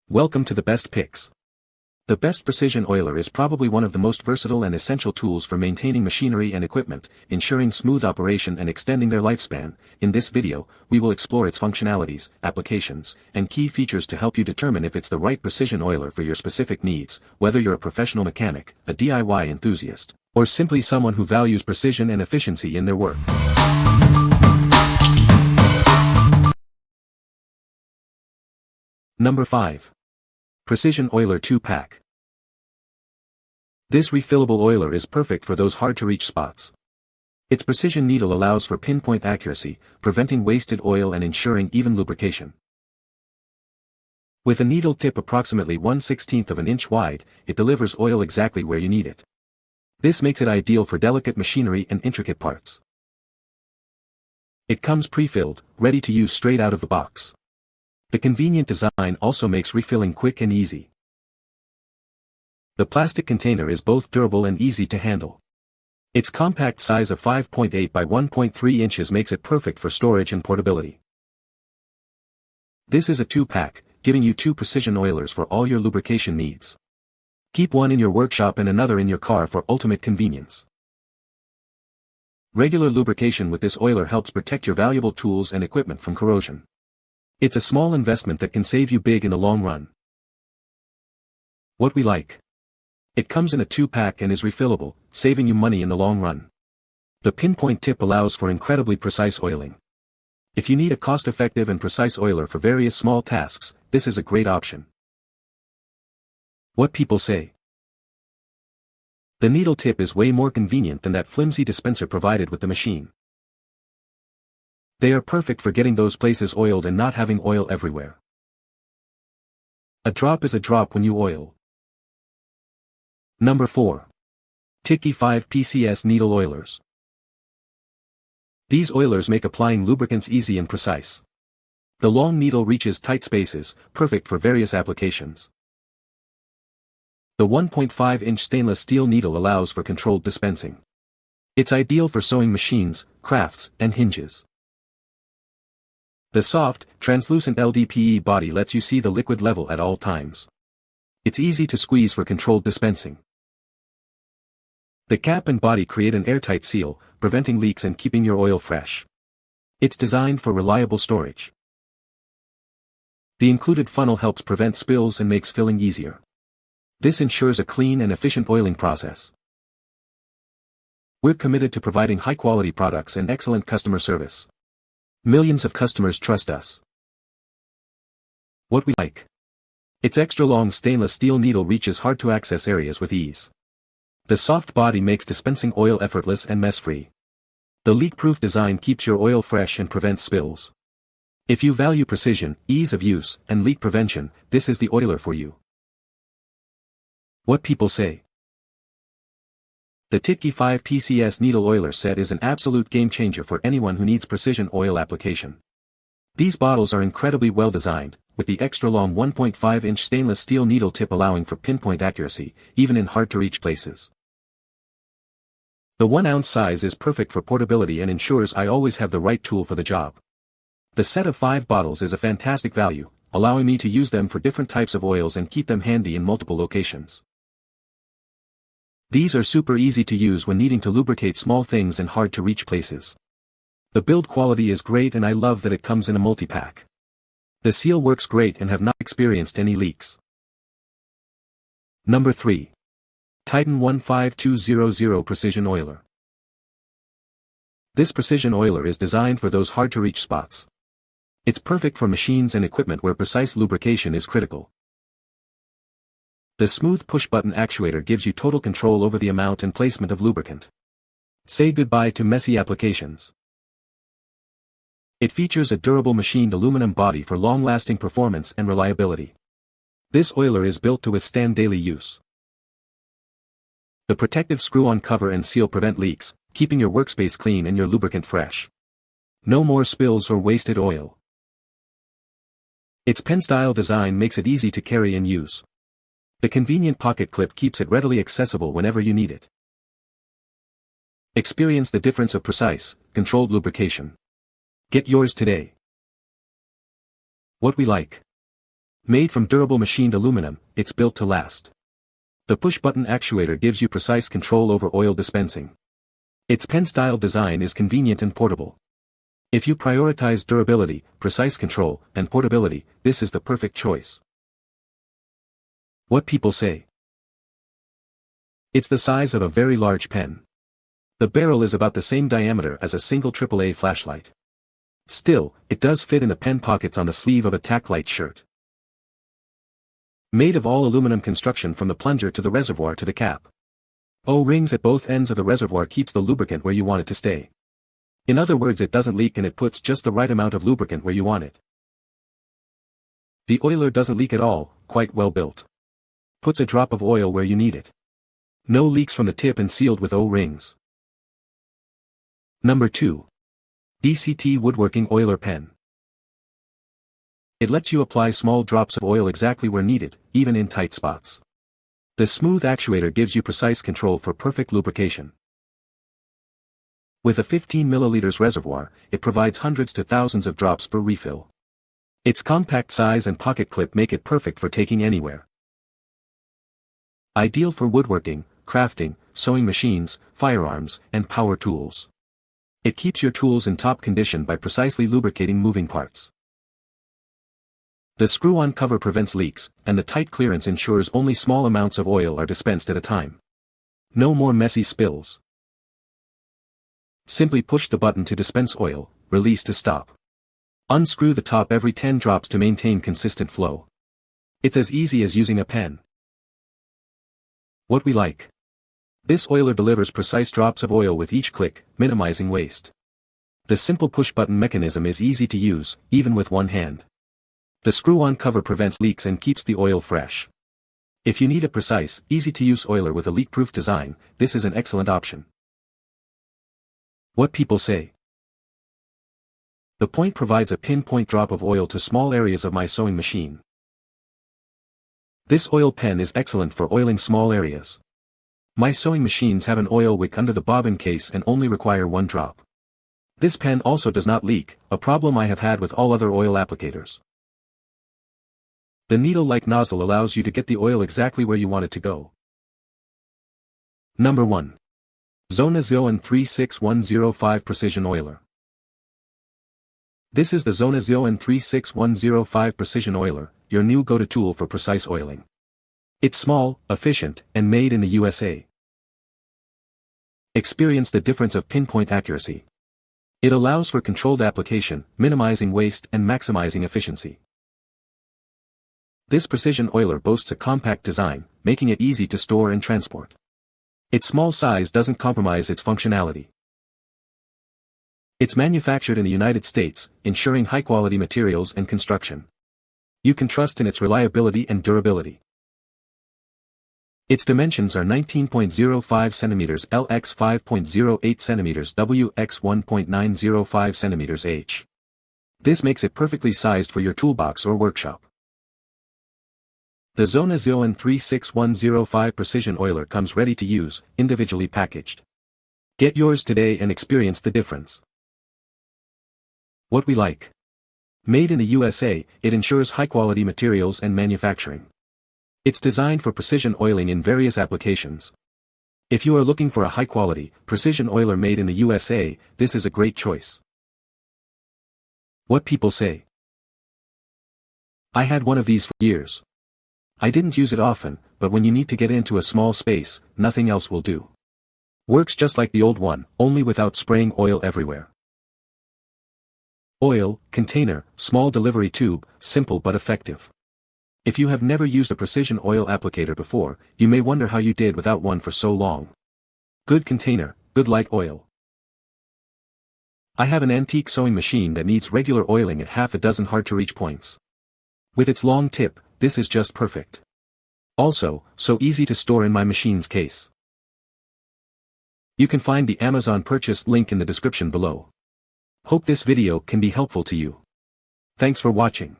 Welcome to the Best Picks. The Best Precision Oiler is probably one of the most versatile and essential tools for maintaining machinery and equipment, ensuring smooth operation and extending their lifespan. In this video, we will explore its functionalities, applications, and key features to help you determine if it's the right precision oiler for your specific needs, whether you're a professional mechanic, a DIY enthusiast, or simply someone who values precision and efficiency in their work. Number 5. Precision Oiler 2-Pack. This refillable oiler is perfect for those hard-to-reach spots. Its precision needle allows for pinpoint accuracy, preventing wasted oil and ensuring even lubrication. With a needle tip approximately 1/16 of an inch wide, it delivers oil exactly where you need it. This makes it ideal for delicate machinery and intricate parts. It comes pre-filled, ready to use straight out of the box. The convenient design also makes refilling quick and easy. The plastic container is both durable and easy to handle. Its compact size of 5.8 by 1.3 inches makes it perfect for storage and portability. This is a 2-pack, giving you 2 precision oilers for all your lubrication needs. Keep one in your workshop and another in your car for ultimate convenience. Regular lubrication with this oiler helps protect your valuable tools and equipment from corrosion. It's a small investment that can save you big in the long run. What we like. It comes in a 2-pack and is refillable, saving you money in the long run. The pinpoint tip allows for incredibly precise oiling. If you need a cost-effective and precise oiler for various small tasks, this is a great option. What people say. The needle tip is way more convenient than that flimsy dispenser provided with the machine. They are perfect for getting those places oiled and not having oil everywhere. A drop is a drop when you oil. Number 4. TITGGI 5 PCS Needle Oilers. These oilers make applying lubricants easy and precise. The long needle reaches tight spaces, perfect for various applications. The 1.5-inch stainless steel needle allows for controlled dispensing. It's ideal for sewing machines, crafts, and hinges. The soft, translucent LDPE body lets you see the liquid level at all times. It's easy to squeeze for controlled dispensing. The cap and body create an airtight seal, preventing leaks and keeping your oil fresh. It's designed for reliable storage. The included funnel helps prevent spills and makes filling easier. This ensures a clean and efficient oiling process. We're committed to providing high-quality products and excellent customer service. Millions of customers trust us. What we like. Its extra-long stainless steel needle reaches hard-to-access areas with ease. The soft body makes dispensing oil effortless and mess-free. The leak-proof design keeps your oil fresh and prevents spills. If you value precision, ease of use, and leak prevention, this is the oiler for you. What people say. The TITGGI 5 PCS Needle Oiler set is an absolute game-changer for anyone who needs precision oil application. These bottles are incredibly well designed, with the extra-long 1.5-inch stainless steel needle tip allowing for pinpoint accuracy, even in hard-to-reach places. The 1-ounce size is perfect for portability and ensures I always have the right tool for the job. The set of 5 bottles is a fantastic value, allowing me to use them for different types of oils and keep them handy in multiple locations. These are super easy to use when needing to lubricate small things in hard-to-reach places. The build quality is great and I love that it comes in a multi-pack. The seal works great and have not experienced any leaks. Number 3. Titan 15200 Precision Oiler. This precision oiler is designed for those hard-to-reach spots. It's perfect for machines and equipment where precise lubrication is critical. The smooth push-button actuator gives you total control over the amount and placement of lubricant. Say goodbye to messy applications. It features a durable machined aluminum body for long-lasting performance and reliability. This oiler is built to withstand daily use. The protective screw-on cover and seal prevent leaks, keeping your workspace clean and your lubricant fresh. No more spills or wasted oil. Its pen-style design makes it easy to carry and use. The convenient pocket clip keeps it readily accessible whenever you need it. Experience the difference of precise, controlled lubrication. Get yours today. What we like. Made from durable machined aluminum, it's built to last. The push-button actuator gives you precise control over oil dispensing. Its pen-style design is convenient and portable. If you prioritize durability, precise control, and portability, this is the perfect choice. What people say. It's the size of a very large pen. The barrel is about the same diameter as a single AAA flashlight. Still, it does fit in the pen pockets on the sleeve of a tack-light shirt. Made of all aluminum construction from the plunger to the reservoir to the cap. O-rings at both ends of the reservoir keeps the lubricant where you want it to stay. In other words, it doesn't leak and it puts just the right amount of lubricant where you want it. The oiler doesn't leak at all, quite well built. Puts a drop of oil where you need it. No leaks from the tip and sealed with O-rings. Number 2. DCT Woodworking Oiler Pen. It lets you apply small drops of oil exactly where needed, even in tight spots. The smooth actuator gives you precise control for perfect lubrication. With a 15 milliliters reservoir, it provides hundreds to thousands of drops per refill. Its compact size and pocket clip make it perfect for taking anywhere. Ideal for woodworking, crafting, sewing machines, firearms, and power tools. It keeps your tools in top condition by precisely lubricating moving parts. The screw-on cover prevents leaks, and the tight clearance ensures only small amounts of oil are dispensed at a time. No more messy spills. Simply push the button to dispense oil, release to stop. Unscrew the top every 10 drops to maintain consistent flow. It's as easy as using a pen. What we like. This oiler delivers precise drops of oil with each click, minimizing waste. The simple push-button mechanism is easy to use, even with one hand. The screw-on cover prevents leaks and keeps the oil fresh. If you need a precise, easy-to-use oiler with a leak-proof design, this is an excellent option. What people say. The point provides a pinpoint drop of oil to small areas of my sewing machine. This oil pen is excellent for oiling small areas. My sewing machines have an oil wick under the bobbin case and only require one drop. This pen also does not leak, a problem I have had with all other oil applicators. The needle-like nozzle allows you to get the oil exactly where you want it to go. Number 1. ZONA ZON 36105 Precision Oiler. This is the ZONA ZON 36105 Precision Oiler, your new go-to tool for precise oiling. It's small, efficient, and made in the USA. Experience the difference of pinpoint accuracy. It allows for controlled application, minimizing waste and maximizing efficiency. This precision oiler boasts a compact design, making it easy to store and transport. Its small size doesn't compromise its functionality. It's manufactured in the United States, ensuring high-quality materials and construction. You can trust in its reliability and durability. Its dimensions are 19.05 cm L x 5.08 cm W x 1.905 cm H. This makes it perfectly sized for your toolbox or workshop. The ZONA ZON 36105 Precision Oiler comes ready to use, individually packaged. Get yours today and experience the difference. What we like. Made in the USA, it ensures high-quality materials and manufacturing. It's designed for precision oiling in various applications. If you are looking for a high-quality, precision oiler made in the USA, this is a great choice. What people say. I had one of these for years. I didn't use it often, but when you need to get into a small space, nothing else will do. Works just like the old one, only without spraying oil everywhere. Oil, container, small delivery tube, simple but effective. If you have never used a precision oil applicator before, you may wonder how you did without one for so long. Good container, good light oil. I have an antique sewing machine that needs regular oiling at half a dozen hard-to-reach points. With its long tip, this is just perfect. Also, so easy to store in my machine's case. You can find the Amazon purchase link in the description below. Hope this video can be helpful to you. Thanks for watching.